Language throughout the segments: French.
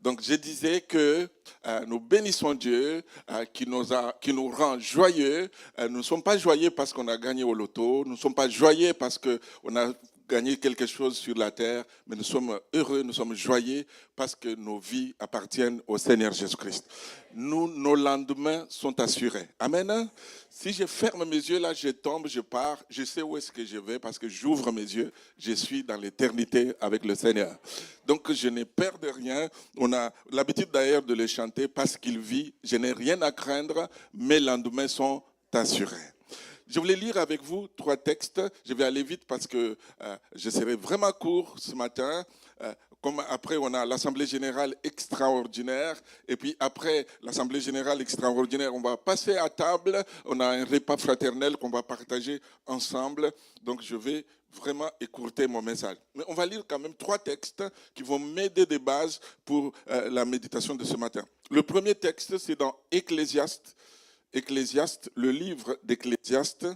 Donc je disais que nous bénissons Dieu qui nous rend joyeux. Nous ne sommes pas joyeux parce qu'on a gagné au loto, nous ne sommes pas joyeux parce qu'on a gagné quelque chose sur la terre, mais nous sommes heureux, nous sommes joyeux parce que nos vies appartiennent au Seigneur Jésus-Christ. Nos lendemains sont assurés. Amen. Si je ferme mes yeux, là, je tombe, je pars, je sais où est-ce que je vais parce que j'ouvre mes yeux, je suis dans l'éternité avec le Seigneur. Donc, je n'ai peur de rien. On a l'habitude d'ailleurs de le chanter parce qu'il vit. Je n'ai rien à craindre, mes lendemains sont assurés. Je voulais lire avec vous 3 textes. Je vais aller vite parce que je serai vraiment court ce matin. Comme après, on a l'Assemblée générale extraordinaire. Et puis après l'Assemblée générale extraordinaire, on va passer à table. On a un repas fraternel qu'on va partager ensemble. Donc, je vais vraiment écourter mon message. Mais on va lire quand même 3 textes qui vont m'aider de base pour la méditation de ce matin. Le premier texte, c'est dans Ecclésiaste. Ecclésiaste, le livre d'Ecclésiaste,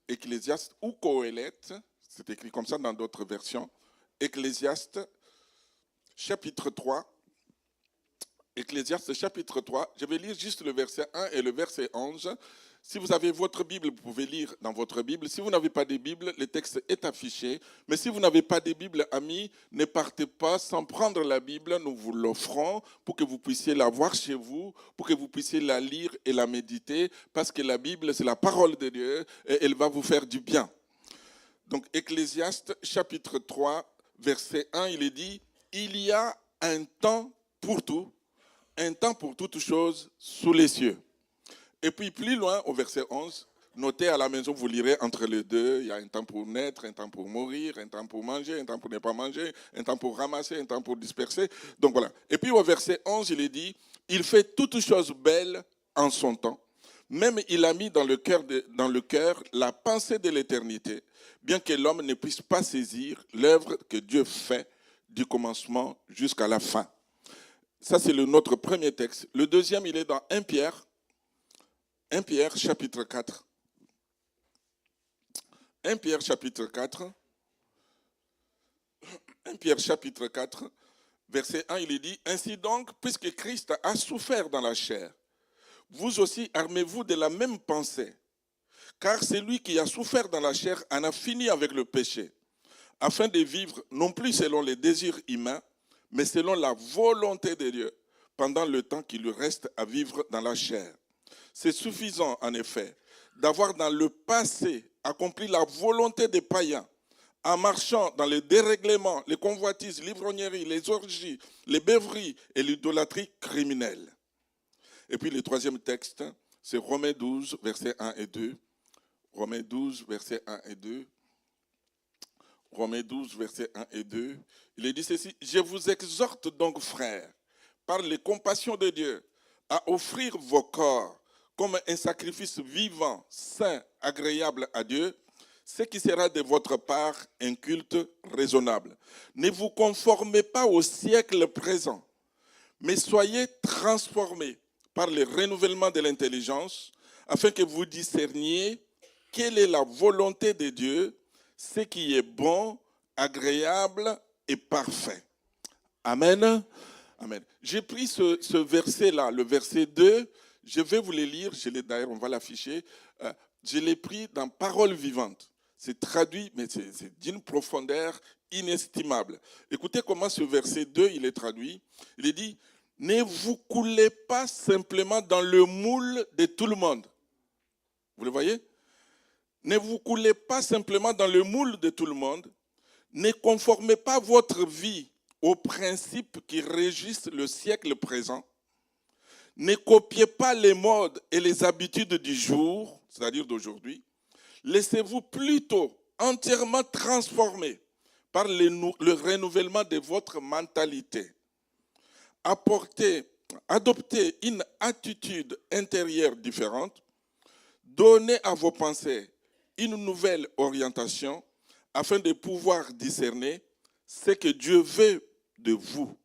Ecclésiaste ou Qoélète, c'est écrit comme ça dans d'autres versions. Ecclésiaste, chapitre 3. Ecclésiaste, chapitre 3. Je vais lire juste le verset 1 et le verset 11. Si vous avez votre Bible, vous pouvez lire dans votre Bible. Si vous n'avez pas de Bible, le texte est affiché. Mais si vous n'avez pas de Bible, amis, ne partez pas sans prendre la Bible. Nous vous l'offrons pour que vous puissiez la voir chez vous, pour que vous puissiez la lire et la méditer, parce que la Bible, c'est la parole de Dieu et elle va vous faire du bien. Donc, Ecclésiaste, chapitre 3, verset 1, il est dit « Il y a un temps pour tout, un temps pour toutes choses sous les cieux. » Et puis plus loin, au verset 11, notez à la maison, vous lirez entre les deux, il y a un temps pour naître, un temps pour mourir, un temps pour manger, un temps pour ne pas manger, un temps pour ramasser, un temps pour disperser. Donc voilà. Et puis au verset 11, il est dit, il fait toutes choses belles en son temps. Même il a mis dans le cœur la pensée de l'éternité, bien que l'homme ne puisse pas saisir l'œuvre que Dieu fait du commencement jusqu'à la fin. Ça, c'est notre premier texte. Le deuxième, il est dans 1 Pierre. 1 Pierre, chapitre 4. 1 Pierre, chapitre 4. 1 Pierre, chapitre 4, verset 1, il est dit « Ainsi donc, puisque Christ a souffert dans la chair, vous aussi armez-vous de la même pensée, car celui qui a souffert dans la chair en a fini avec le péché, afin de vivre non plus selon les désirs humains, mais selon la volonté de Dieu, pendant le temps qui lui reste à vivre dans la chair. C'est suffisant, en effet, d'avoir dans le passé accompli la volonté des païens, en marchant dans les dérèglements, les convoitises, l'ivrognerie, les orgies, les beuveries et l'idolâtrie criminelle. » Et puis le troisième texte, c'est Romains 12, versets 1 et 2. Romains 12, versets 1 et 2. Romains 12, versets 1 et 2. Il est dit ceci, « Je vous exhorte donc, frères, par les compassions de Dieu, à offrir vos corps comme un sacrifice vivant, saint, agréable à Dieu, ce qui sera de votre part un culte raisonnable. Ne vous conformez pas au siècle présent, mais soyez transformés par le renouvellement de l'intelligence, afin que vous discerniez quelle est la volonté de Dieu, ce qui est bon, agréable et parfait. » Amen. Amen. J'ai pris ce verset-là, le verset 2, je vais vous le lire, d'ailleurs on va l'afficher, je l'ai pris dans Parole vivante. C'est traduit, mais c'est d'une profondeur inestimable. Écoutez comment ce verset 2, il est traduit. Il est dit, « Ne vous coulez pas simplement dans le moule de tout le monde. » Vous le voyez? Ne vous coulez pas simplement dans le moule de tout le monde. Ne conformez pas votre vie aux principes qui régissent le siècle présent. Ne copiez pas les modes et les habitudes du jour, c'est-à-dire d'aujourd'hui. Laissez-vous plutôt entièrement transformer par le renouvellement de votre mentalité. Adoptez une attitude intérieure différente. Donnez à vos pensées une nouvelle orientation afin de pouvoir discerner ce que Dieu veut de vous.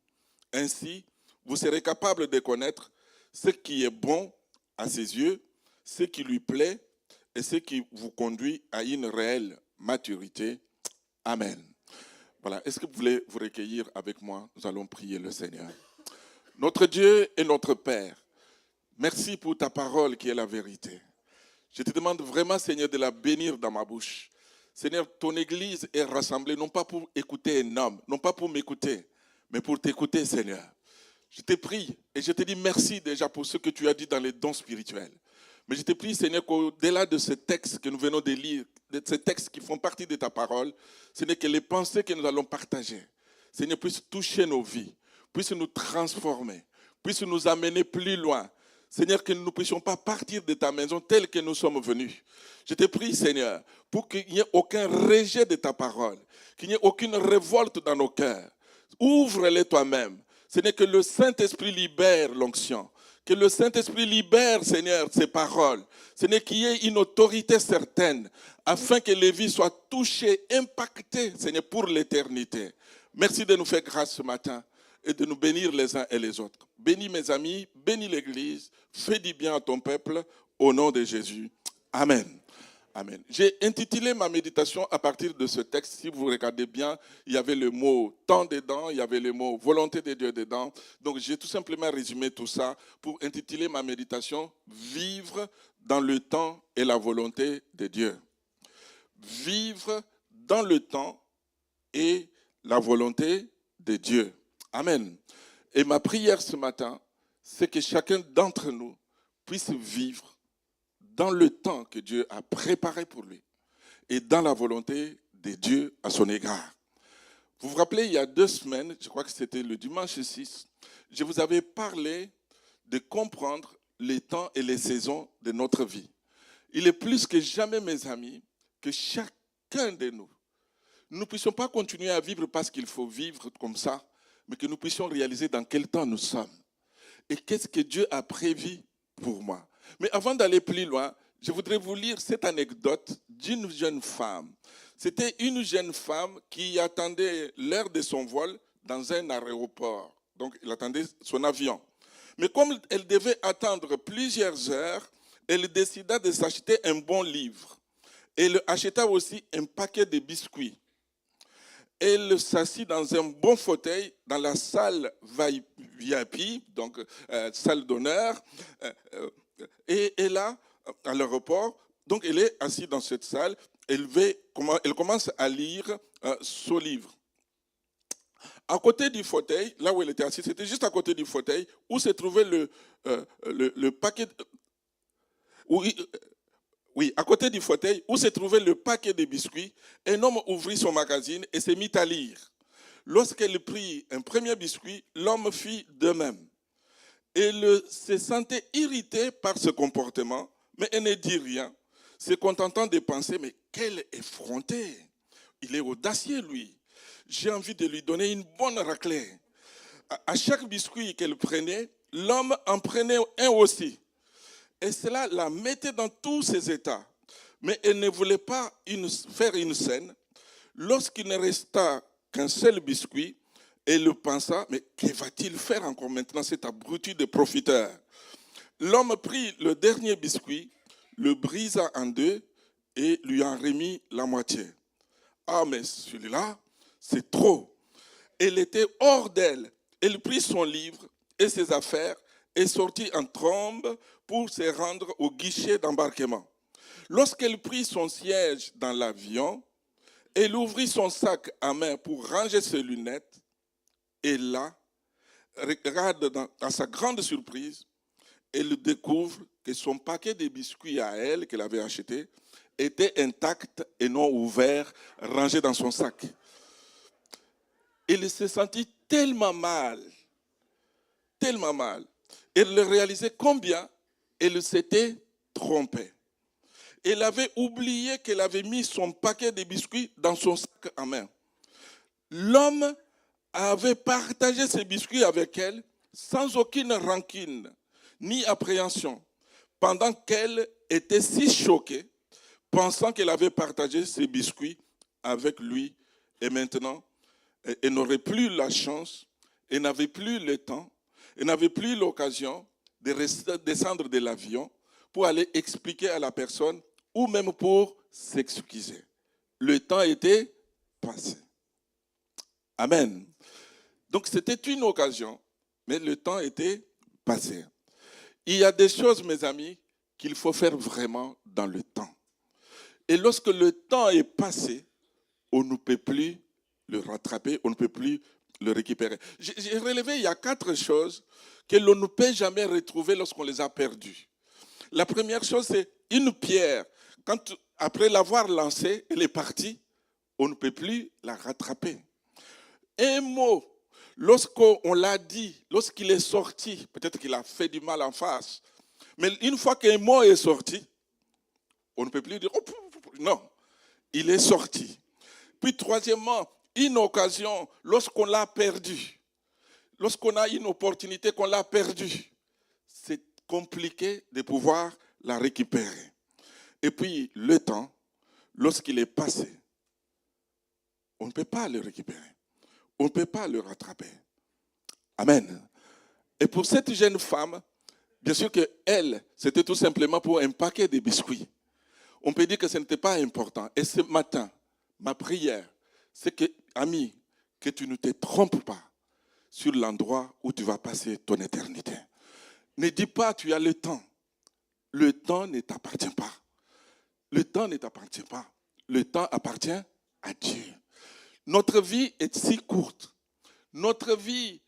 Ainsi, vous serez capable de connaître ce qui est bon à ses yeux, ce qui lui plaît et ce qui vous conduit à une réelle maturité. Amen. Voilà. Est-ce que vous voulez vous recueillir avec moi? Nous allons prier le Seigneur. Notre Dieu et notre Père, merci pour ta parole qui est la vérité. Je te demande vraiment, Seigneur, de la bénir dans ma bouche. Seigneur, ton Église est rassemblée non pas pour écouter un homme, non pas pour m'écouter, mais pour t'écouter, Seigneur. Je te prie et je te dis merci déjà pour ce que tu as dit dans les dons spirituels. Mais je te prie, Seigneur, qu'au-delà de ce texte que nous venons de lire, de ces textes qui font partie de ta parole, Seigneur, que les pensées que nous allons partager, Seigneur, puissent toucher nos vies, puissent nous transformer, puissent nous amener plus loin. Seigneur, que nous ne puissions pas partir de ta maison telle que nous sommes venus. Je te prie, Seigneur, pour qu'il n'y ait aucun rejet de ta parole, qu'il n'y ait aucune révolte dans nos cœurs. Ouvre-les toi-même. Seigneur, que le Saint-Esprit libère l'onction. Que le Saint-Esprit libère, Seigneur, ces paroles. Seigneur, qu'il y ait une autorité certaine, afin que les vies soient touchées, impactées, Seigneur, pour l'éternité. Merci de nous faire grâce ce matin et de nous bénir les uns et les autres. Bénis mes amis, bénis l'Église, fais du bien à ton peuple, au nom de Jésus. Amen. Amen. J'ai intitulé ma méditation à partir de ce texte. Si vous regardez bien, il y avait le mot temps dedans, il y avait le mot volonté de Dieu dedans. Donc j'ai tout simplement résumé tout ça pour intituler ma méditation Vivre dans le temps et la volonté de Dieu. Vivre dans le temps et la volonté de Dieu. Amen. Et ma prière ce matin, c'est que chacun d'entre nous puisse vivre dans le temps que Dieu a préparé pour lui et dans la volonté de Dieu à son égard. Vous vous rappelez, il y a 2 semaines, je crois que c'était le dimanche 6, je vous avais parlé de comprendre les temps et les saisons de notre vie. Il est plus que jamais, mes amis, que chacun de nous, nous ne puissions pas continuer à vivre parce qu'il faut vivre comme ça, mais que nous puissions réaliser dans quel temps nous sommes. Et qu'est-ce que Dieu a prévu pour moi. Mais avant d'aller plus loin, je voudrais vous lire cette anecdote d'une jeune femme. C'était une jeune femme qui attendait l'heure de son vol dans un aéroport. Donc, elle attendait son avion. Mais comme elle devait attendre plusieurs heures, elle décida de s'acheter un bon livre. Elle acheta aussi un paquet de biscuits. Elle s'assit dans un bon fauteuil dans la salle VIP, donc salle d'honneur, et là, à l'aéroport, donc elle est assise dans cette salle, elle commence à lire son livre. À côté du fauteuil, là où elle était assise, c'était juste à côté du fauteuil, où se trouvait le paquet... Oui, à côté du fauteuil, où se trouvait le paquet de biscuits, un homme ouvrit son magazine et s'est mis à lire. Lorsqu'elle prit un premier biscuit, l'homme fit de même. Elle se sentait irritée par ce comportement, mais elle ne dit rien, se contentant de penser, mais quel effronté! Il est audacieux, lui. J'ai envie de lui donner une bonne raclée. À chaque biscuit qu'elle prenait, l'homme en prenait un aussi. Et cela la mettait dans tous ses états. Mais elle ne voulait pas faire une scène. Lorsqu'il ne resta qu'un seul biscuit, elle pensa, mais que va-t-il faire encore maintenant, cet abruti de profiteur? L'homme prit le dernier biscuit, le brisa en deux et lui en remit la moitié. Ah, mais celui-là, c'est trop. Elle était hors d'elle. Elle prit son livre et ses affaires et sortit en trombe pour se rendre au guichet d'embarquement. Lorsqu'elle prit son siège dans l'avion, elle ouvrit son sac à main pour ranger ses lunettes. Et là, regarde à sa grande surprise, elle découvre que son paquet de biscuits à elle, qu'elle avait acheté, était intact et non ouvert, rangé dans son sac. Elle se sentit tellement mal. Elle réalisait combien elle s'était trompée. Elle avait oublié qu'elle avait mis son paquet de biscuits dans son sac à main. L'homme avait partagé ses biscuits avec elle sans aucune rancune ni appréhension, pendant qu'elle était si choquée, pensant qu'elle avait partagé ses biscuits avec lui. Et maintenant, elle n'aurait plus la chance, elle n'avait plus le temps, elle n'avait plus l'occasion de descendre de l'avion pour aller expliquer à la personne ou même pour s'excuser. Le temps était passé. Amen. Donc c'était une occasion mais le temps était passé. Il y a des choses, mes amis, qu'il faut faire vraiment dans le temps. Et lorsque le temps est passé, on ne peut plus le rattraper, on ne peut plus le récupérer. J'ai relevé, il y a 4 choses que l'on ne peut jamais retrouver lorsqu'on les a perdues. La première chose, c'est une pierre. Quand, après l'avoir lancée, elle est partie, on ne peut plus la rattraper. Un mot, lorsqu'on l'a dit, lorsqu'il est sorti, peut-être qu'il a fait du mal en face, mais une fois qu'un mot est sorti, on ne peut plus dire, oh, non, il est sorti. Puis troisièmement, une occasion, lorsqu'on l'a perdu, lorsqu'on a une opportunité qu'on l'a perdue, c'est compliqué de pouvoir la récupérer. Et puis le temps, lorsqu'il est passé, on ne peut pas le récupérer. On ne peut pas le rattraper. Amen. Et pour cette jeune femme, bien sûr qu'elle, c'était tout simplement pour un paquet de biscuits. On peut dire que ce n'était pas important. Et ce matin, ma prière, c'est que, ami, que tu ne te trompes pas sur l'endroit où tu vas passer ton éternité. Ne dis pas tu as le temps. Le temps ne t'appartient pas. Le temps ne t'appartient pas. Le temps appartient à Dieu. Notre vie est si courte. Notre vie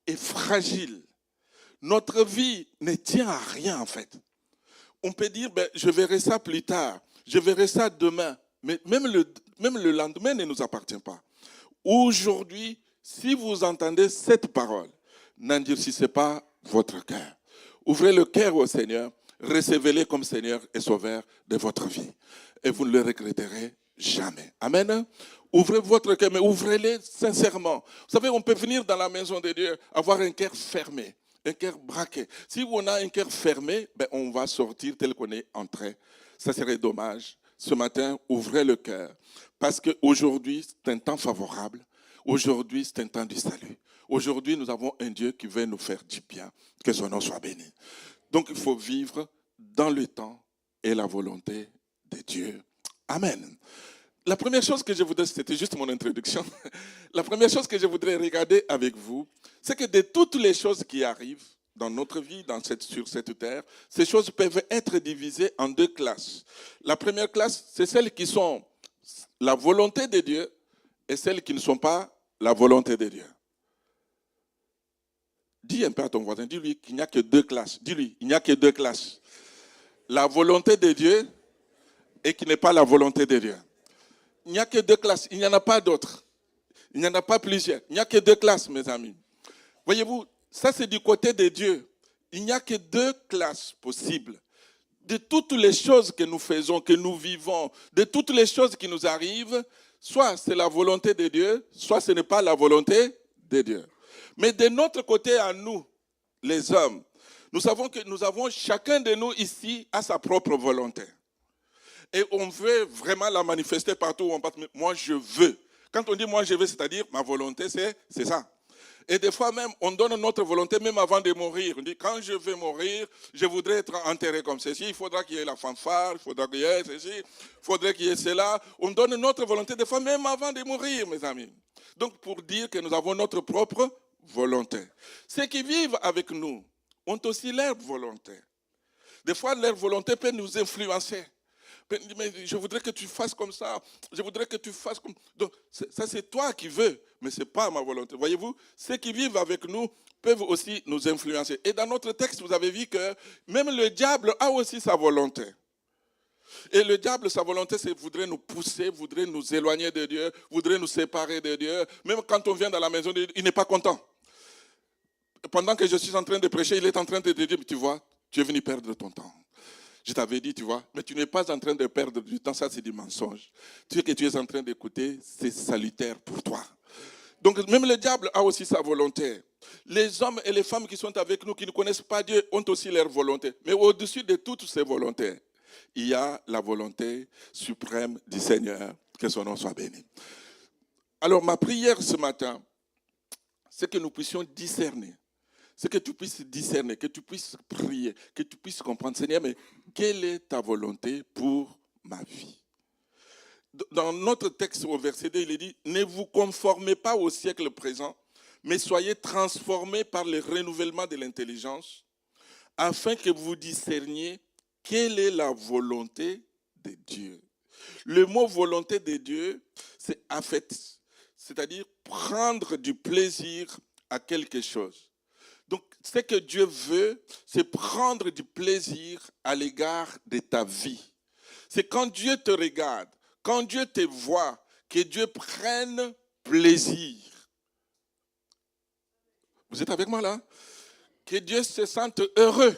est fragile. Notre vie ne tient à rien en fait. On peut dire, ben, je verrai ça plus tard, je verrai ça demain. Mais même le lendemain ne nous appartient pas. Aujourd'hui, si vous entendez cette parole, n'endurcissez pas votre cœur. Ouvrez le cœur au Seigneur, recevez-le comme Seigneur et Sauveur de votre vie. Et vous ne le regretterez jamais. Amen. Ouvrez votre cœur, mais ouvrez-le sincèrement. Vous savez, on peut venir dans la maison de Dieu, avoir un cœur fermé, un cœur braqué. Si on a un cœur fermé, ben on va sortir tel qu'on est entré. Ça serait dommage. Ce matin, ouvrez le cœur. Parce qu'aujourd'hui, c'est un temps favorable. Aujourd'hui, c'est un temps du salut. Aujourd'hui, nous avons un Dieu qui veut nous faire du bien. Que son nom soit béni. Donc, il faut vivre dans le temps et la volonté de Dieu. Amen. La première chose que je voudrais, c'était juste mon introduction. La première chose que je voudrais regarder avec vous, c'est que de toutes les choses qui arrivent dans notre vie, sur cette terre, ces choses peuvent être divisées en 2 classes. La première classe, c'est celles qui sont la volonté de Dieu et celles qui ne sont pas la volonté de Dieu. Dis un peu à ton voisin, dis-lui qu'il n'y a que 2 classes. Dis-lui, il n'y a que 2 classes. La volonté de Dieu et qui n'est pas la volonté de Dieu. Il n'y a que 2 classes, il n'y en a pas d'autres. Il n'y en a pas plusieurs. Il n'y a que 2 classes, mes amis. Voyez-vous, ça c'est du côté de Dieu. Il n'y a que 2 classes possibles. De toutes les choses que nous faisons, que nous vivons, de toutes les choses qui nous arrivent, soit c'est la volonté de Dieu, soit ce n'est pas la volonté de Dieu. Mais de notre côté à nous, les hommes, nous savons que nous avons, chacun de nous ici a sa propre volonté. Et on veut vraiment la manifester partout où on passe. Moi, je veux. Quand on dit moi, je veux, c'est-à-dire ma volonté, c'est ça. Et des fois même, on donne notre volonté même avant de mourir. On dit, quand je vais mourir, je voudrais être enterré comme ceci. Il faudra qu'il y ait la fanfare, il faudra qu'il y ait ceci, il faudrait qu'il y ait cela. On donne notre volonté des fois même avant de mourir, mes amis. Donc, pour dire que nous avons notre propre volonté. Ceux qui vivent avec nous ont aussi leur volonté. Des fois, leur volonté peut nous influencer. Mais je voudrais que tu fasses comme ça. Je voudrais que tu fasses comme... Donc, ça, c'est toi qui veux, mais ce n'est pas ma volonté. Voyez-vous, ceux qui vivent avec nous peuvent aussi nous influencer. Et dans notre texte, vous avez vu que même le diable a aussi sa volonté. Et le diable, sa volonté, c'est voudrait nous pousser, voudrait nous éloigner de Dieu, voudrait nous séparer de Dieu. Même quand on vient dans la maison de Dieu, il n'est pas content. Pendant que je suis en train de prêcher, il est en train de dire, tu vois, tu es venu perdre ton temps. Je t'avais dit, tu vois, mais tu n'es pas en train de perdre du temps, ça c'est du mensonge. Ce que tu es en train d'écouter, c'est salutaire pour toi. Donc même le diable a aussi sa volonté. Les hommes et les femmes qui sont avec nous, qui ne connaissent pas Dieu, ont aussi leur volonté. Mais au-dessus de toutes ces volontés, il y a la volonté suprême du Seigneur, que son nom soit béni. Alors ma prière ce matin, c'est que nous puissions discerner. C'est que tu puisses discerner, que tu puisses prier, que tu puisses comprendre, Seigneur, mais quelle est ta volonté pour ma vie? Dans notre texte au verset 2, il est dit, ne vous conformez pas au siècle présent, mais soyez transformés par le renouvellement de l'intelligence, afin que vous discerniez quelle est la volonté de Dieu. Le mot volonté de Dieu, c'est affect, c'est-à-dire prendre du plaisir à quelque chose. Donc, ce que Dieu veut, c'est prendre du plaisir à l'égard de ta vie. C'est quand Dieu te regarde, quand Dieu te voit, que Dieu prenne plaisir. Vous êtes avec moi là? Que Dieu se sente heureux.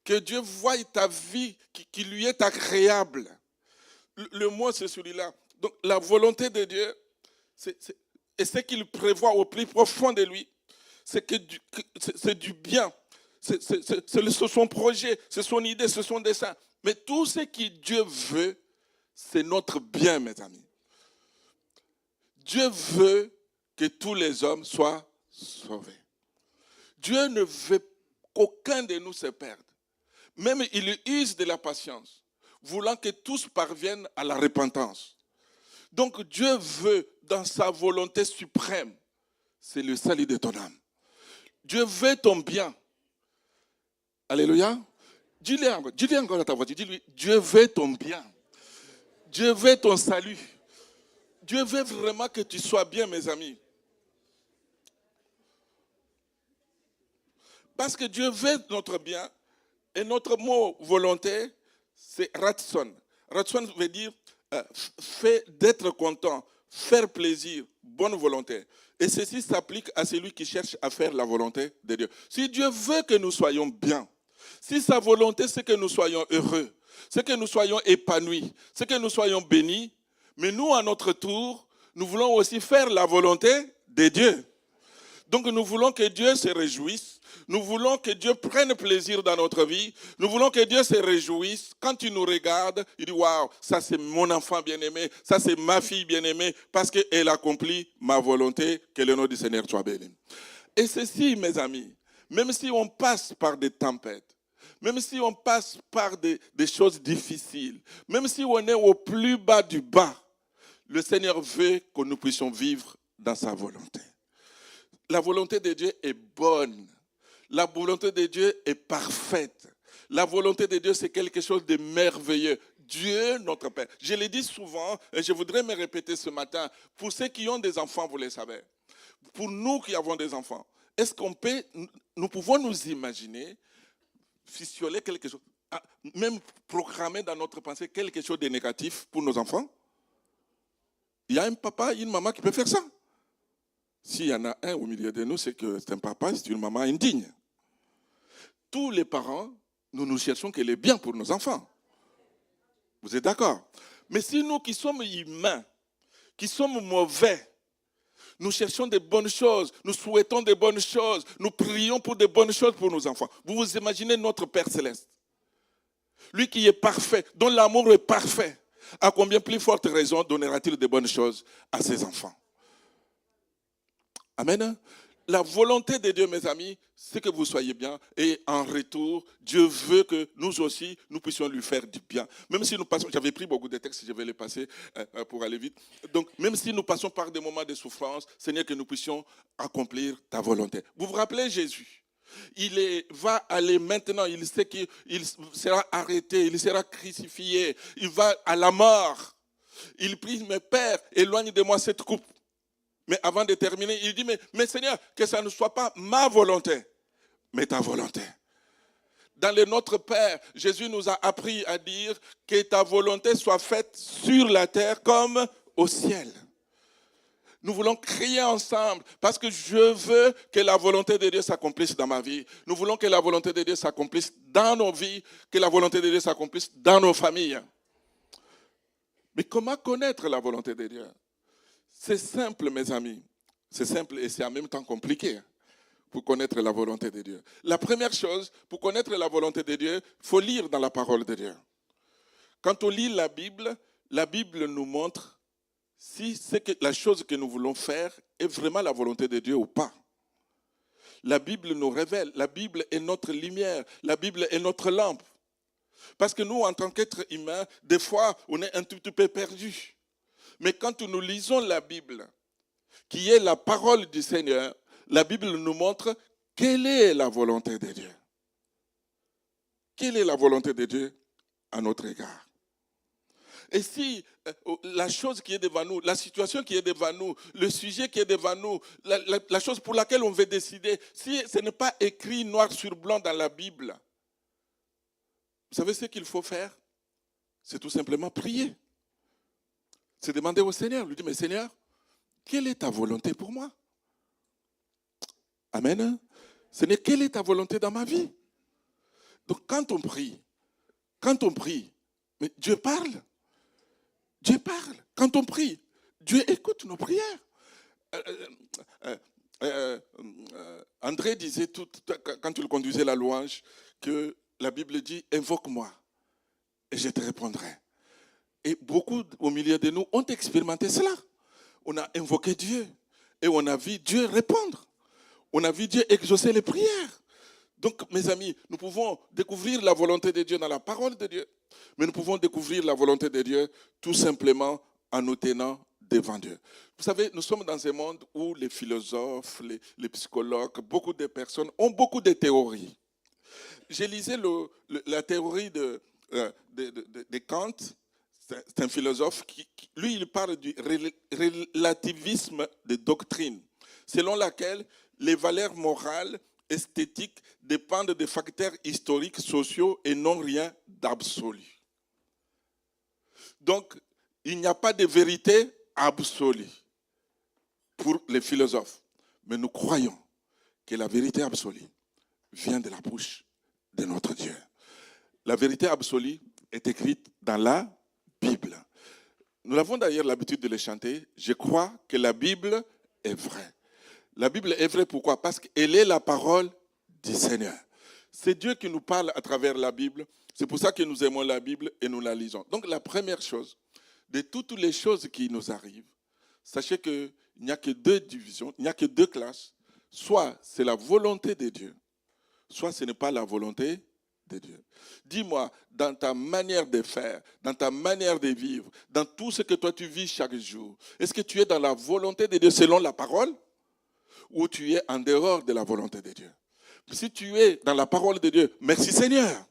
Que Dieu voie ta vie qui lui est agréable. Le mot, c'est celui-là. Donc, la volonté de Dieu, et ce qu'il prévoit au plus profond de lui, c'est du bien. C'est son projet, c'est son idée, c'est son dessein. Mais tout ce que Dieu veut, c'est notre bien, mes amis. Dieu veut que tous les hommes soient sauvés. Dieu ne veut qu'aucun de nous se perde. Même il use de la patience, voulant que tous parviennent à la repentance. Donc Dieu veut, dans sa volonté suprême, c'est le salut de ton âme. Dieu veut ton bien. Alléluia. Dis-lui encore à ta voix, dis-lui, Dieu veut ton bien. Dieu veut ton salut. Dieu veut vraiment que tu sois bien, mes amis. Parce que Dieu veut notre bien. Et notre mot volonté, c'est ratson. Ratson veut dire fait d'être content, faire plaisir, bonne volonté. Et ceci s'applique à celui qui cherche à faire la volonté de Dieu. Si Dieu veut que nous soyons bien, si sa volonté c'est que nous soyons heureux, c'est que nous soyons épanouis, c'est que nous soyons bénis, mais nous, à notre tour, nous voulons aussi faire la volonté de Dieu. Donc nous voulons que Dieu se réjouisse. Nous voulons que Dieu prenne plaisir dans notre vie. Nous voulons que Dieu se réjouisse. Quand il nous regarde, il dit « Waouh, ça c'est mon enfant bien-aimé, ça c'est ma fille bien-aimée, parce qu'elle accomplit ma volonté, que le nom du Seigneur soit béni. » Et ceci, mes amis, même si on passe par des tempêtes, même si on passe par des choses difficiles, même si on est au plus bas du bas, le Seigneur veut que nous puissions vivre dans sa volonté. La volonté de Dieu est bonne. La volonté de Dieu est parfaite. La volonté de Dieu, c'est quelque chose de merveilleux. Dieu, notre Père. Je l'ai dit souvent, et je voudrais me répéter ce matin. Pour ceux qui ont des enfants, vous le savez. Pour nous qui avons des enfants, est-ce nous pouvons nous imaginer ficeler quelque chose, même programmer dans notre pensée quelque chose de négatif pour nos enfants? Il y a un papa, une maman qui peut faire ça. S'il y en a un au milieu de nous, c'est que c'est un papa, c'est une maman indigne. Tous les parents, nous cherchons que le bien pour nos enfants. Vous êtes d'accord? Mais si nous qui sommes humains, qui sommes mauvais, nous cherchons des bonnes choses, nous souhaitons des bonnes choses, nous prions pour des bonnes choses pour nos enfants. Vous vous imaginez notre Père Céleste, lui qui est parfait, dont l'amour est parfait, à combien plus forte raison donnera-t-il de bonnes choses à ses enfants? Amen. La volonté de Dieu, mes amis, c'est que vous soyez bien. Et en retour, Dieu veut que nous aussi, nous puissions lui faire du bien. Même si nous passons, j'avais pris beaucoup de textes, je vais les passer pour aller vite. Donc, même si nous passons par des moments de souffrance, Seigneur, que nous puissions accomplir ta volonté. Vous vous rappelez Jésus? Va aller maintenant, il sait qu'il sera arrêté, il sera crucifié, il va à la mort. Il prie, mais Père, éloigne de moi cette coupe. Mais avant de terminer, il dit, mais Seigneur, que ça ne soit pas ma volonté, mais ta volonté. Dans le Notre Père, Jésus nous a appris à dire que ta volonté soit faite sur la terre comme au ciel. Nous voulons crier ensemble parce que je veux que la volonté de Dieu s'accomplisse dans ma vie. Nous voulons que la volonté de Dieu s'accomplisse dans nos vies, que la volonté de Dieu s'accomplisse dans nos familles. Mais comment connaître la volonté de Dieu? C'est simple, mes amis. C'est simple et c'est en même temps compliqué pour connaître la volonté de Dieu. La première chose, pour connaître la volonté de Dieu, il faut lire dans la parole de Dieu. Quand on lit la Bible nous montre si la chose que nous voulons faire est vraiment la volonté de Dieu ou pas. La Bible nous révèle, la Bible est notre lumière, la Bible est notre lampe. Parce que nous, en tant qu'êtres humains, des fois, on est un tout petit peu perdus. Mais quand nous lisons la Bible, qui est la parole du Seigneur, la Bible nous montre quelle est la volonté de Dieu. Quelle est la volonté de Dieu à notre égard? Et si la chose qui est devant nous, la situation qui est devant nous, le sujet qui est devant nous, la chose pour laquelle on veut décider, si ce n'est pas écrit noir sur blanc dans la Bible, vous savez ce qu'il faut faire? C'est tout simplement prier. C'est demander au Seigneur, lui dire, mais Seigneur, quelle est ta volonté pour moi? Amen. Seigneur, quelle est ta volonté dans ma vie? Donc quand on prie, mais Dieu parle. Dieu parle. Quand on prie, Dieu écoute nos prières. André disait, quand il conduisait la louange, que la Bible dit, invoque-moi et je te répondrai. Et beaucoup au milieu de nous ont expérimenté cela. On a invoqué Dieu et on a vu Dieu répondre. On a vu Dieu exaucer les prières. Donc, mes amis, nous pouvons découvrir la volonté de Dieu dans la parole de Dieu, mais nous pouvons découvrir la volonté de Dieu tout simplement en nous tenant devant Dieu. Vous savez, nous sommes dans un monde où les philosophes, les psychologues, beaucoup de personnes ont beaucoup de théories. J'ai lisé la théorie de Kant. C'est un philosophe lui, il parle du relativisme de doctrine, selon laquelle les valeurs morales, esthétiques dépendent des facteurs historiques, sociaux et non rien d'absolu. Donc, il n'y a pas de vérité absolue pour les philosophes. Mais nous croyons que la vérité absolue vient de la bouche de notre Dieu. La vérité absolue est écrite dans la Bible. Nous avons d'ailleurs l'habitude de le chanter. Je crois que la Bible est vraie. La Bible est vraie pourquoi? Parce qu'elle est la parole du Seigneur. C'est Dieu qui nous parle à travers la Bible. C'est pour ça que nous aimons la Bible et nous la lisons. Donc la première chose, de toutes les choses qui nous arrivent, sachez qu'il n'y a que deux divisions, il n'y a que deux classes. Soit c'est la volonté de Dieu, soit ce n'est pas la volonté de Dieu. Dis-moi, dans ta manière de faire, dans ta manière de vivre, dans tout ce que toi tu vis chaque jour, est-ce que tu es dans la volonté de Dieu selon la parole ou tu es en dehors de la volonté de Dieu? Si tu es dans la parole de Dieu, merci Seigneur.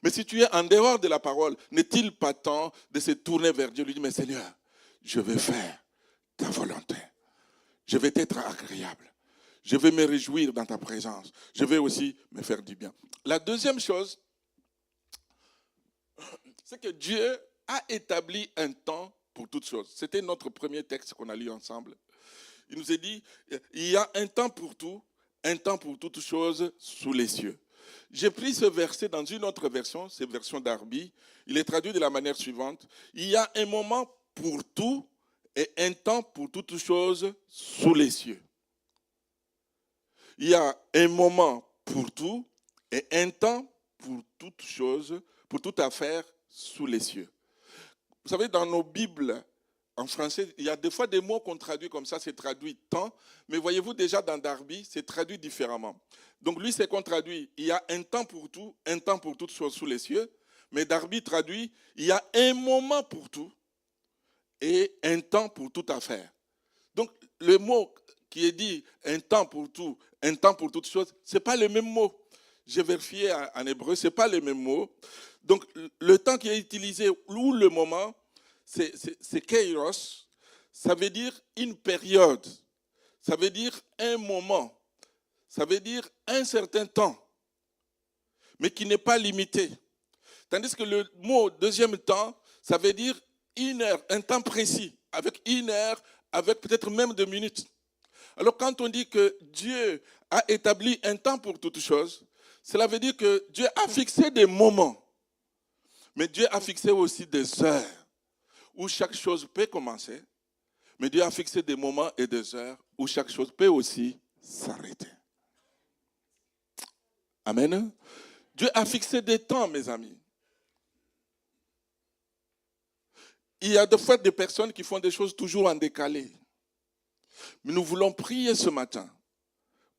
Mais si tu es en dehors de la parole, n'est-il pas temps de se tourner vers Dieu et lui dire, mais Seigneur, je vais faire ta volonté. Je vais t'être agréable. Je vais me réjouir dans ta présence. Je vais aussi me faire du bien. La deuxième chose, c'est que Dieu a établi un temps pour toutes choses. C'était notre premier texte qu'on a lu ensemble. Il nous a dit, il y a un temps pour tout, un temps pour toutes choses sous les cieux. J'ai pris ce verset dans une autre version, c'est la version d'Arby. Il est traduit de la manière suivante. Il y a un moment pour tout et un temps pour toutes choses sous les cieux. Il y a un moment pour tout et un temps pour toutes choses, pour toute affaire sous les cieux. Vous savez, dans nos Bibles, en français, il y a des fois des mots qu'on traduit comme ça, c'est traduit temps, mais voyez-vous déjà dans Darby, c'est traduit différemment. Donc lui, c'est qu'on traduit, il y a un temps pour tout, un temps pour toutes choses sous les cieux, mais Darby traduit, il y a un moment pour tout et un temps pour toute affaire. Donc le mot qui est dit un temps pour tout, un temps pour toutes choses, ce n'est pas le même mot. J'ai vérifié en hébreu, ce n'est pas le même mot. Donc le temps qui est utilisé, ou le moment, c'est kairos, ça veut dire une période, ça veut dire un moment, ça veut dire un certain temps, mais qui n'est pas limité. Tandis que le mot deuxième temps, ça veut dire une heure, un temps précis, avec une heure, avec peut-être même 2 minutes. Alors quand on dit que Dieu a établi un temps pour toutes choses, cela veut dire que Dieu a fixé des moments, mais Dieu a fixé aussi des heures où chaque chose peut commencer, mais Dieu a fixé des moments et des heures où chaque chose peut aussi s'arrêter. Amen. Dieu a fixé des temps, mes amis. Il y a des fois des personnes qui font des choses toujours en décalé. Mais nous voulons prier ce matin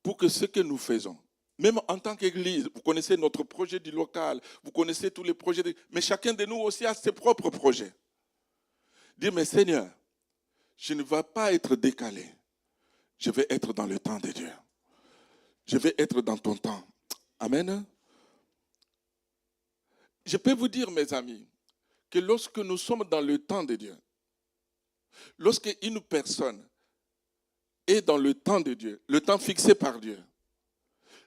pour que ce que nous faisons, même en tant qu'Église, vous connaissez notre projet du local, vous connaissez tous les projets, mais chacun de nous aussi a ses propres projets. Dire, mais Seigneur, je ne vais pas être décalé. je vais être dans le temps de Dieu. Je vais être dans ton temps. Amen. Je peux vous dire, mes amis, que lorsque nous sommes dans le temps de Dieu, lorsque une personne est dans le temps de Dieu, le temps fixé par Dieu,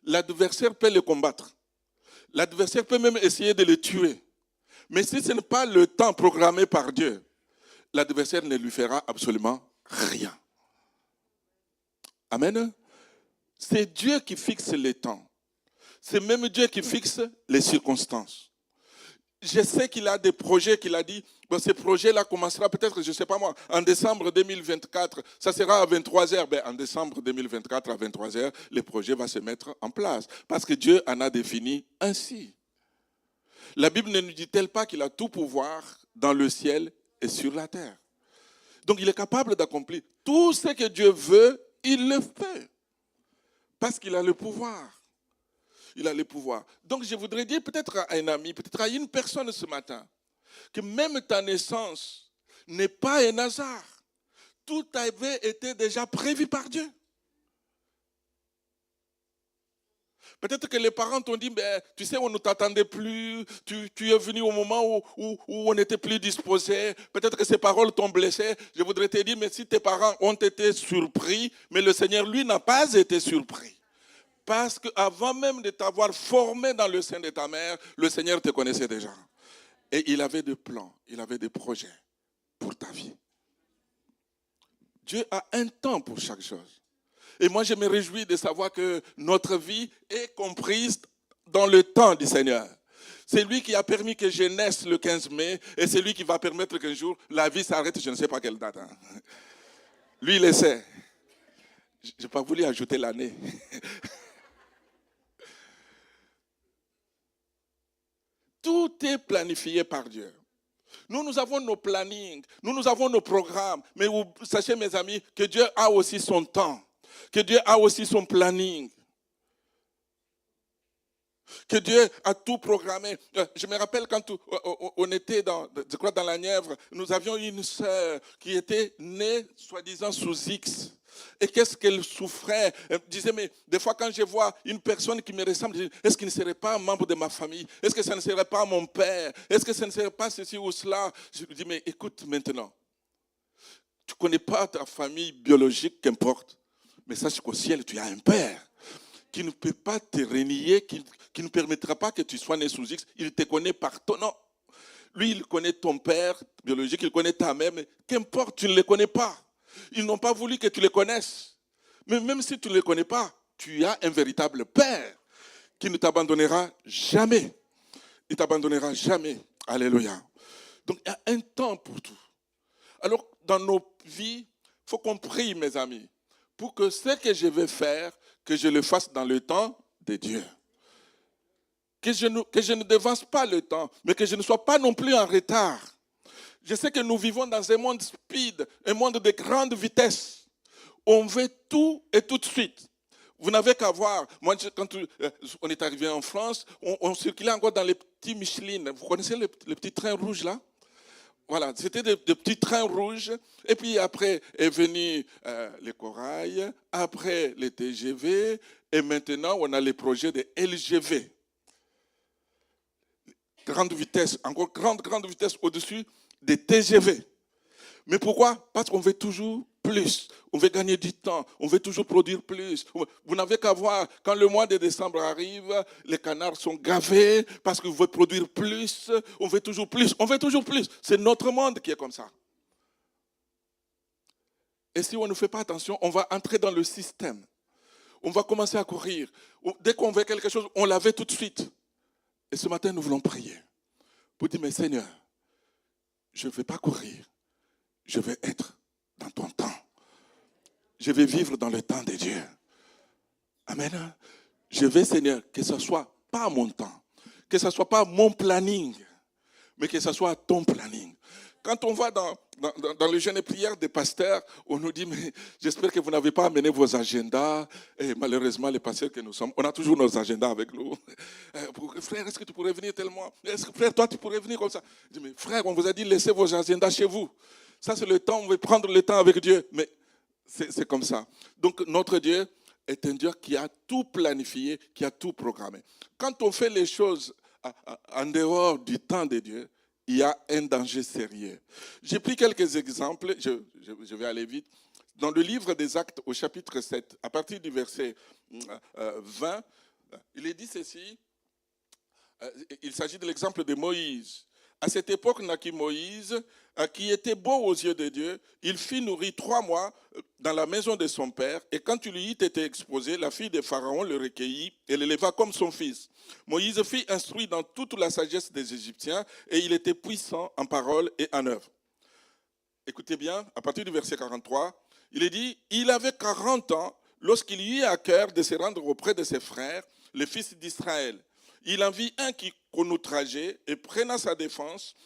l'adversaire peut le combattre. L'adversaire peut même essayer de le tuer. Mais si ce n'est pas le temps programmé par Dieu, l'adversaire ne lui fera absolument rien. Amen. C'est Dieu qui fixe les temps. C'est même Dieu qui fixe les circonstances. Je sais qu'il a des projets qu'il a dit, bon, ces projets-là commencera peut-être, je ne sais pas moi, en décembre 2024, ça sera à 23h. Ben, en décembre 2024 à 23h, le projet va se mettre en place. Parce que Dieu en a défini ainsi. La Bible ne nous dit-elle pas qu'il a tout pouvoir dans le ciel et sur la terre. Donc il est capable d'accomplir tout ce que Dieu veut, il le fait. Parce qu'il a le pouvoir. Il a le pouvoir. Donc je voudrais dire peut-être à un ami, peut-être à une personne ce matin, que même ta naissance n'est pas un hasard. Tout avait été déjà prévu par Dieu. Peut-être que les parents t'ont dit, ben, tu sais, on ne t'attendait plus, tu es venu au moment où on n'était plus disposé. Peut-être que ces paroles t'ont blessé. Je voudrais te dire, mais si tes parents ont été surpris, mais le Seigneur, lui, n'a pas été surpris. Parce qu'avant même de t'avoir formé dans le sein de ta mère, le Seigneur te connaissait déjà. Et il avait des plans, il avait des projets pour ta vie. Dieu a un temps pour chaque chose. Et moi, je me réjouis de savoir que notre vie est comprise dans le temps du Seigneur. C'est lui qui a permis que je naisse le 15 mai et c'est lui qui va permettre qu'un jour, la vie s'arrête, je ne sais pas quelle date. Hein. Lui, il le sait. Je n'ai pas voulu ajouter l'année. Tout est planifié par Dieu. Nous avons nos plannings, nous avons nos programmes. Mais vous sachez, mes amis, que Dieu a aussi son temps. Que Dieu a aussi son planning. Que Dieu a tout programmé. Je me rappelle quand on était dans la Nièvre, nous avions une sœur qui était née, soi-disant, sous X. Et qu'est-ce qu'elle souffrait? Elle disait, mais des fois quand je vois une personne qui me ressemble, je dis, est-ce qu'il ne serait pas un membre de ma famille? Est-ce que ça ne serait pas mon père? Est-ce que ça ne serait pas ceci ou cela? Je lui dis, mais écoute maintenant, tu ne connais pas ta famille biologique, qu'importe. Mais sache qu'au ciel, tu as un père qui ne peut pas te renier, qui ne permettra pas que tu sois né sous X. Il te connaît par ton nom. Lui, il connaît ton père biologique, il connaît ta mère, mais qu'importe, tu ne les connais pas. Ils n'ont pas voulu que tu les connaisses. Mais même si tu ne les connais pas, tu as un véritable père qui ne t'abandonnera jamais. Il ne t'abandonnera jamais. Alléluia. Donc, il y a un temps pour tout. Alors, dans nos vies, il faut qu'on prie, mes amis, pour que ce que je vais faire, que je le fasse dans le temps de Dieu. Que je ne devance pas le temps, mais que je ne sois pas non plus en retard. Je sais que nous vivons dans un monde speed, un monde de grande vitesse. On veut tout et tout de suite. Vous n'avez qu'à voir. Moi, quand on est arrivé en France, on circulait encore dans les petits Michelin. Vous connaissez les petits trains rouges là? Voilà, c'était des petits trains rouges. Et puis après est venu les corails, après les TGV, et maintenant on a les projets de LGV. Grande vitesse, encore grande vitesse au-dessus des TGV. Mais pourquoi? Parce qu'on veut toujours plus. On veut gagner du temps. On veut toujours produire plus. Vous n'avez qu'à voir, quand le mois de décembre arrive, les canards sont gavés parce qu'ils veulent produire plus. On veut toujours plus. On veut toujours plus. C'est notre monde qui est comme ça. Et si on ne fait pas attention, on va entrer dans le système. On va commencer à courir. Dès qu'on veut quelque chose, on la veut tout de suite. Et ce matin, nous voulons prier pour dire, mais Seigneur, je ne vais pas courir. Je vais être dans ton temps. Je vais vivre dans le temps de Dieu. Amen. Je vais, Seigneur, que ce ne soit pas mon temps, que ce ne soit pas mon planning, mais que ce soit ton planning. Quand on va dans le jeûne et prière des pasteurs, on nous dit, mais j'espère que vous n'avez pas amené vos agendas. Et malheureusement, les pasteurs que nous sommes, on a toujours nos agendas avec nous. Frère, est-ce que tu pourrais venir tellement? Est-ce que, frère, toi, tu pourrais venir comme ça? Je dis, mais frère, on vous a dit, laissez vos agendas chez vous. Ça, c'est le temps, on veut prendre le temps avec Dieu. Mais C'est comme ça. Donc notre Dieu est un Dieu qui a tout planifié, qui a tout programmé. Quand on fait les choses en dehors du temps de Dieu, il y a un danger sérieux. J'ai pris quelques exemples, je vais aller vite. Dans le livre des Actes au chapitre 7, à partir du verset 20, il est dit ceci, il s'agit de l'exemple de Moïse. À cette époque naquit Moïse, qui était beau aux yeux de Dieu. Il fut nourri 3 mois dans la maison de son père, et quand il lui eut été exposé, la fille de Pharaon le recueillit et l'éleva comme son fils. Moïse fut instruit dans toute la sagesse des Égyptiens, et il était puissant en parole et en œuvre. Écoutez bien, à partir du verset 43, il est dit, il avait 40 ans lorsqu'il eut à cœur de se rendre auprès de ses frères, les fils d'Israël. Il en vit un qu'on outrageait et prenant sa défense,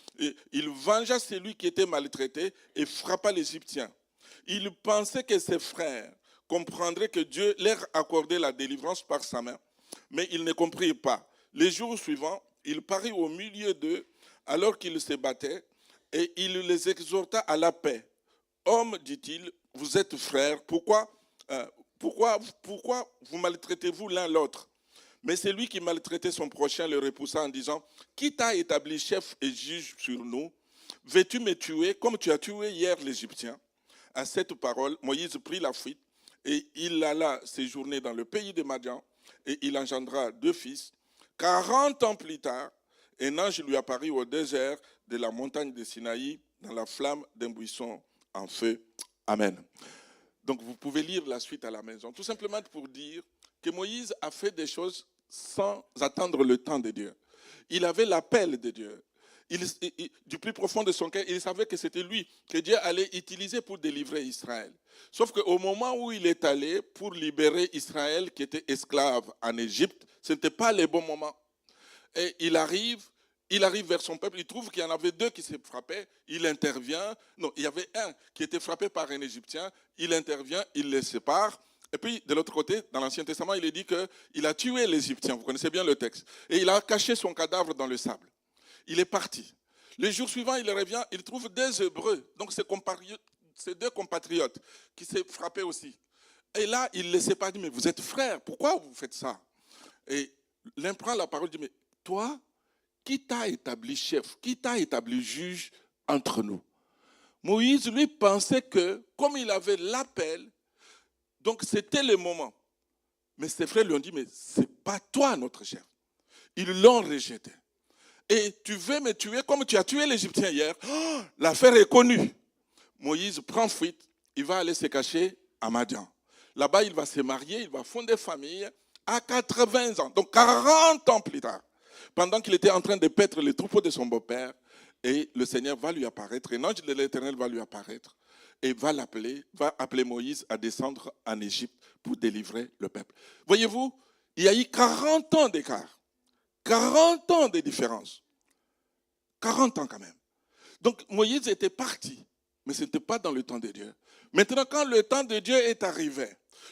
il vengea celui qui était maltraité et frappa l'Égyptien. Il pensait que ses frères comprendraient que Dieu leur accordait la délivrance par sa main, mais ils ne comprirent pas. Les jours suivants, il parut au milieu d'eux alors qu'ils se battaient et il les exhorta à la paix. Hommes, dit-il, vous êtes frères, pourquoi vous maltraitez-vous l'un l'autre? Mais celui qui maltraitait son prochain le repoussa en disant, qui t'a établi chef et juge sur nous? Veux-tu me tuer comme tu as tué hier l'Égyptien? À cette parole, Moïse prit la fuite et il alla séjourner dans le pays de Madian et il engendra 2 fils. 40 ans plus tard, un ange lui apparut au désert de la montagne de Sinaï dans la flamme d'un buisson en feu. Amen. Donc vous pouvez lire la suite à la maison, tout simplement pour dire que Moïse a fait des choses sans attendre le temps de Dieu. Il avait l'appel de Dieu. Du plus profond de son cœur, il savait que c'était lui que Dieu allait utiliser pour délivrer Israël. Sauf qu'au moment où il est allé pour libérer Israël, qui était esclave en Égypte, ce n'était pas le bon moment. Et il arrive vers son peuple, il trouve qu'il y en avait 2 qui se frappaient, il intervient. Non, il y avait un qui était frappé par un Égyptien, il intervient, il les sépare. Et puis, de l'autre côté, dans l'Ancien Testament, il est dit qu'il a tué l'Égyptien. Vous connaissez bien le texte. Et il a caché son cadavre dans le sable. Il est parti. Le jour suivant, il revient, il trouve 2 Hébreux, donc ses 2 compatriotes, qui s'est frappé aussi. Et là, il les sépare, dit, mais vous êtes frères, pourquoi vous faites ça? Et l'un prend la parole, dit, mais toi, qui t'a établi chef, qui t'a établi juge entre nous? Moïse, lui, pensait que, comme il avait l'appel, donc c'était le moment. Mais ses frères lui ont dit, mais ce n'est pas toi notre chef. Ils l'ont rejeté. Et tu veux me tuer comme tu as tué l'Égyptien hier. Oh, l'affaire est connue. Moïse prend fuite, il va aller se cacher à Madian. Là-bas, il va se marier, il va fonder famille à 80 ans, donc 40 ans plus tard. Pendant qu'il était en train de paître les troupeaux de son beau-père, et le Seigneur va lui apparaître, un ange de l'Éternel va lui apparaître, et va appeler Moïse à descendre en Égypte pour délivrer le peuple. Voyez-vous, il y a eu 40 ans d'écart, 40 ans de différence, 40 ans quand même. Donc Moïse était parti, mais ce n'était pas dans le temps de Dieu. Maintenant, quand le temps de Dieu est arrivé,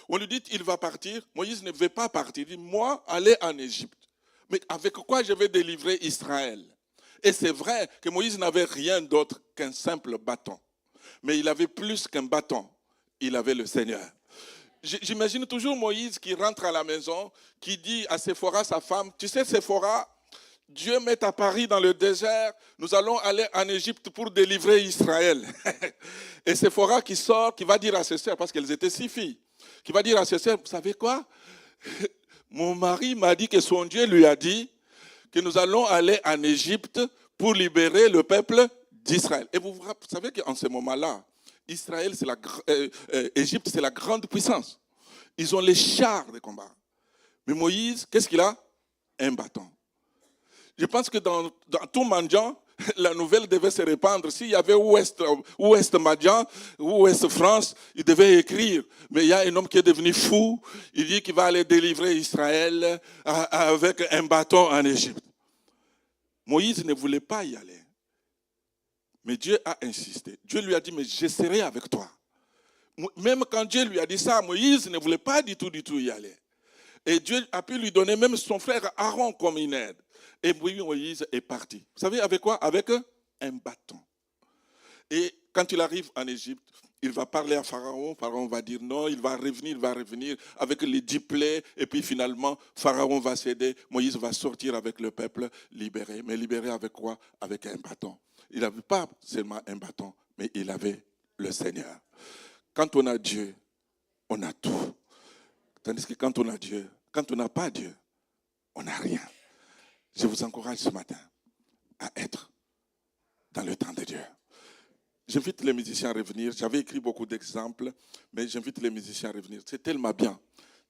on lui dit qu'il va partir, Moïse ne veut pas partir, il dit, moi, aller en Égypte. Mais avec quoi je vais délivrer Israël? Et c'est vrai que Moïse n'avait rien d'autre qu'un simple bâton. Mais il avait plus qu'un bâton, il avait le Seigneur. J'imagine toujours Moïse qui rentre à la maison, qui dit à Séphora, sa femme, tu sais Séphora, Dieu met à Paris dans le désert, nous allons aller en Égypte pour délivrer Israël. Et Séphora qui sort, qui va dire à ses sœurs, parce qu'elles étaient 6 filles, qui va dire à ses sœurs, vous savez quoi? Mon mari m'a dit que son Dieu lui a dit que nous allons aller en Égypte pour libérer le peuple d'Israël. Et vous savez qu'en ce moment-là, Égypte, c'est la grande puissance. Ils ont les chars de combat. Mais Moïse, qu'est-ce qu'il a? Un bâton. Je pense que dans tout Madian, la nouvelle devait se répandre. S'il y avait Ouest Madian, Ouest France, il devait écrire. Mais il y a un homme qui est devenu fou. Il dit qu'il va aller délivrer Israël avec un bâton en Égypte. Moïse ne voulait pas y aller. Mais Dieu a insisté. Dieu lui a dit, mais je serai avec toi. Même quand Dieu lui a dit ça, Moïse ne voulait pas du tout y aller. Et Dieu a pu lui donner même son frère Aaron comme une aide. Et Moïse est parti. Vous savez avec quoi? Avec un bâton. Et Quand il arrive en Égypte, il va parler à Pharaon. Pharaon va dire non, il va revenir avec les 10 plaies. Et puis finalement, Pharaon va céder. Moïse va sortir avec le peuple libéré. Mais libéré avec quoi? Avec un bâton. Il n'avait pas seulement un bâton, mais il avait le Seigneur. Quand on a Dieu, on a tout. Tandis que quand on a Dieu, quand on n'a pas Dieu, on n'a rien. Je vous encourage ce matin à être dans le temps de Dieu. J'invite les musiciens à revenir. J'avais écrit beaucoup d'exemples, mais j'invite les musiciens à revenir. C'est tellement bien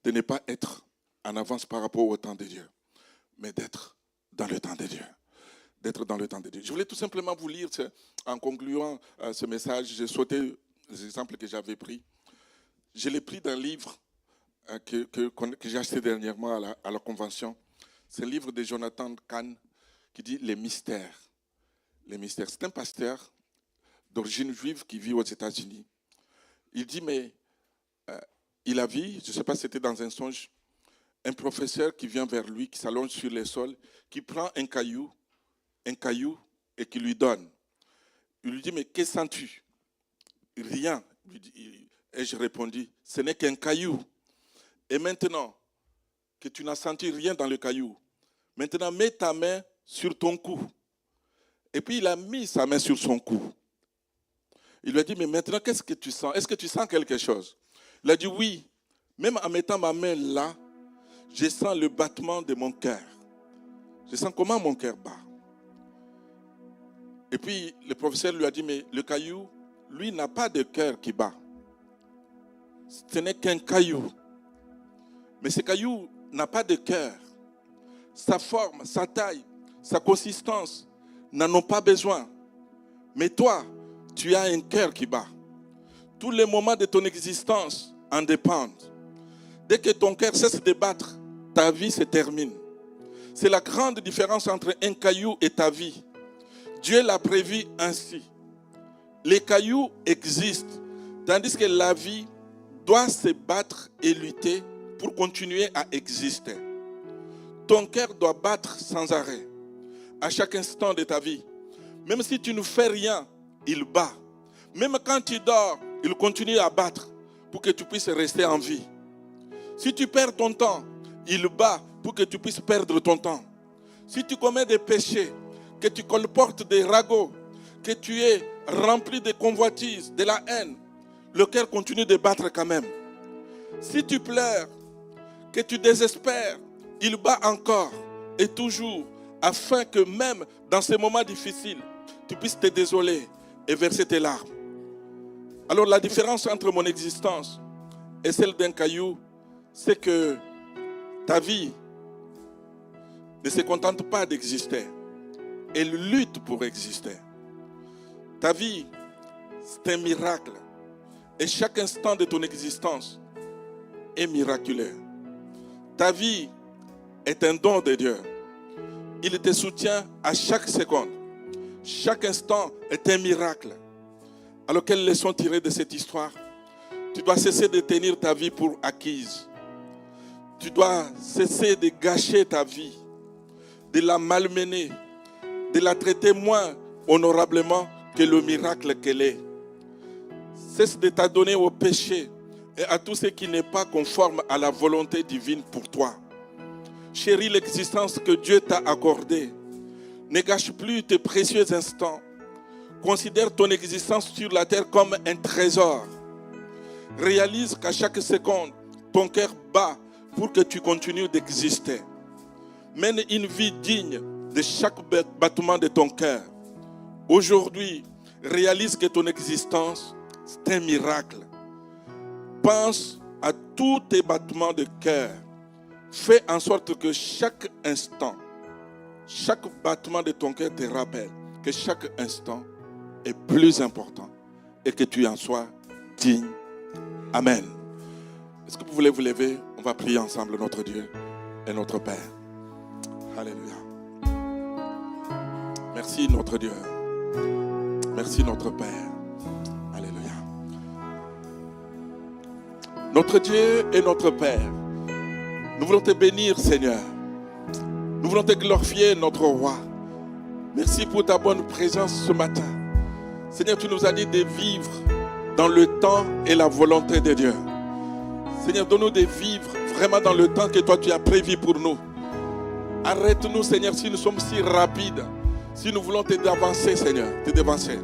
de ne pas être en avance par rapport au temps de Dieu, mais d'être dans le temps de Dieu. D'être dans le temps de Dieu. Je voulais tout simplement vous lire, en concluant ce message, j'ai sauté les exemples que j'avais pris. Je l'ai pris d'un livre que j'ai acheté dernièrement à la convention. C'est le livre de Jonathan Cahn qui dit « Les mystères ». Les mystères. C'est un pasteur d'origine juive qui vit aux États-Unis. Il dit, mais il a vu, je ne sais pas si c'était dans un songe, un professeur qui vient vers lui, qui s'allonge sur le sol, qui prend un caillou et qui lui donne. Il lui dit, mais que sens-tu? Rien. Et je répondis, ce n'est qu'un caillou. Et maintenant que tu n'as senti rien dans le caillou, maintenant mets ta main sur ton cou. Et puis il a mis sa main sur son cou. Il lui a dit, mais maintenant, qu'est-ce que tu sens? Est-ce que tu sens quelque chose? Il a dit, oui. Même en mettant ma main là, je sens le battement de mon cœur. Je sens comment mon cœur bat. Et puis, le professeur lui a dit, mais le caillou, lui, n'a pas de cœur qui bat. Ce n'est qu'un caillou. Mais ce caillou n'a pas de cœur. Sa forme, sa taille, sa consistance n'en ont pas besoin. Mais toi, tu as un cœur qui bat. Tous les moments de ton existence en dépendent. Dès que ton cœur cesse de battre, ta vie se termine. C'est la grande différence entre un caillou et ta vie. Dieu l'a prévu ainsi. Les cailloux existent, tandis que la vie doit se battre et lutter pour continuer à exister. Ton cœur doit battre sans arrêt, à chaque instant de ta vie. Même si tu ne fais rien, il bat. Même quand tu dors, il continue à battre pour que tu puisses rester en vie. Si tu perds ton temps, il bat pour que tu puisses perdre ton temps. Si tu commets des péchés, que tu colportes des ragots, que tu es rempli de convoitises, de la haine, le cœur continue de battre quand même. Si tu pleures, que tu désespères, il bat encore et toujours, afin que même dans ces moments difficiles, tu puisses te désoler et verser tes larmes. Alors la différence entre mon existence et celle d'un caillou, c'est que ta vie ne se contente pas d'exister. Elle lutte pour exister. Ta vie, c'est un miracle. Et chaque instant de ton existence est miraculeux. Ta vie est un don de Dieu. Il te soutient à chaque seconde. Chaque instant est un miracle. Alors, quelle leçon tirer de cette histoire? Tu dois cesser de tenir ta vie pour acquise. Tu dois cesser de gâcher ta vie, de la malmener, de la traiter moins honorablement que le miracle qu'elle est. Cesse de t'adonner au péché et à tout ce qui n'est pas conforme à la volonté divine pour toi. Chéris l'existence que Dieu t'a accordée. Ne gâche plus tes précieux instants. Considère ton existence sur la terre comme un trésor. Réalise qu'à chaque seconde, ton cœur bat pour que tu continues d'exister. Mène une vie digne de chaque battement de ton cœur. Aujourd'hui, réalise que ton existence, c'est un miracle. Pense à tous tes battements de cœur. Fais en sorte que chaque instant, chaque battement de ton cœur te rappelle que chaque instant est plus important et que tu en sois digne. Amen. Est-ce que vous voulez vous lever? On va prier ensemble notre Dieu et notre Père. Alléluia. Merci notre Dieu. Merci notre Père. Alléluia. Notre Dieu et notre Père, nous voulons te bénir, Seigneur. Nous voulons te glorifier, notre Roi. Merci pour ta bonne présence ce matin. Seigneur, tu nous as dit de vivre dans le temps et la volonté de Dieu. Seigneur, donne-nous de vivre vraiment dans le temps que toi tu as prévu pour nous. Arrête-nous, Seigneur, si nous sommes si rapides, si nous voulons te devancer, Seigneur, te devancer.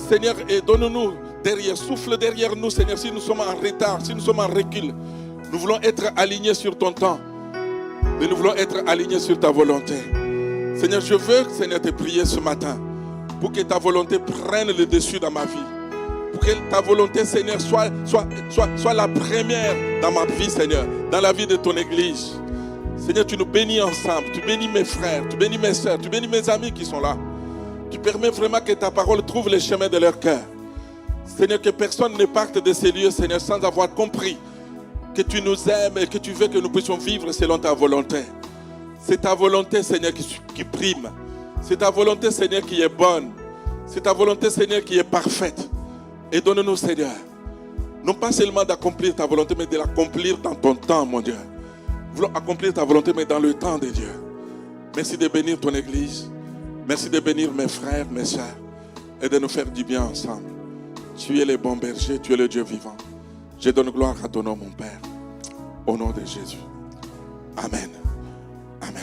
Seigneur, et donne-nous derrière, souffle derrière nous, Seigneur, si nous sommes en retard, si nous sommes en recul. Nous voulons être alignés sur ton temps, mais nous voulons être alignés sur ta volonté. Seigneur, je veux, Seigneur, te prier ce matin pour que ta volonté prenne le dessus dans ma vie. Pour que ta volonté, Seigneur, soit la première dans ma vie, Seigneur, dans la vie de ton Église. Seigneur, tu nous bénis ensemble, tu bénis mes frères, tu bénis mes soeurs, tu bénis mes amis qui sont là. Tu permets vraiment que ta parole trouve le chemin de leur cœur. Seigneur, que personne ne parte de ces lieux, Seigneur, sans avoir compris que tu nous aimes et que tu veux que nous puissions vivre selon ta volonté. C'est ta volonté, Seigneur, qui prime. C'est ta volonté, Seigneur, qui est bonne. C'est ta volonté, Seigneur, qui est parfaite. Et donne-nous, Seigneur, non pas seulement d'accomplir ta volonté, mais de l'accomplir dans ton temps, mon Dieu. Nous voulons accomplir ta volonté, mais dans le temps de Dieu. Merci de bénir ton Église. Merci de bénir mes frères, mes sœurs. Et de nous faire du bien ensemble. Tu es le bon berger, tu es le Dieu vivant. Je donne gloire à ton nom, mon Père. Au nom de Jésus. Amen.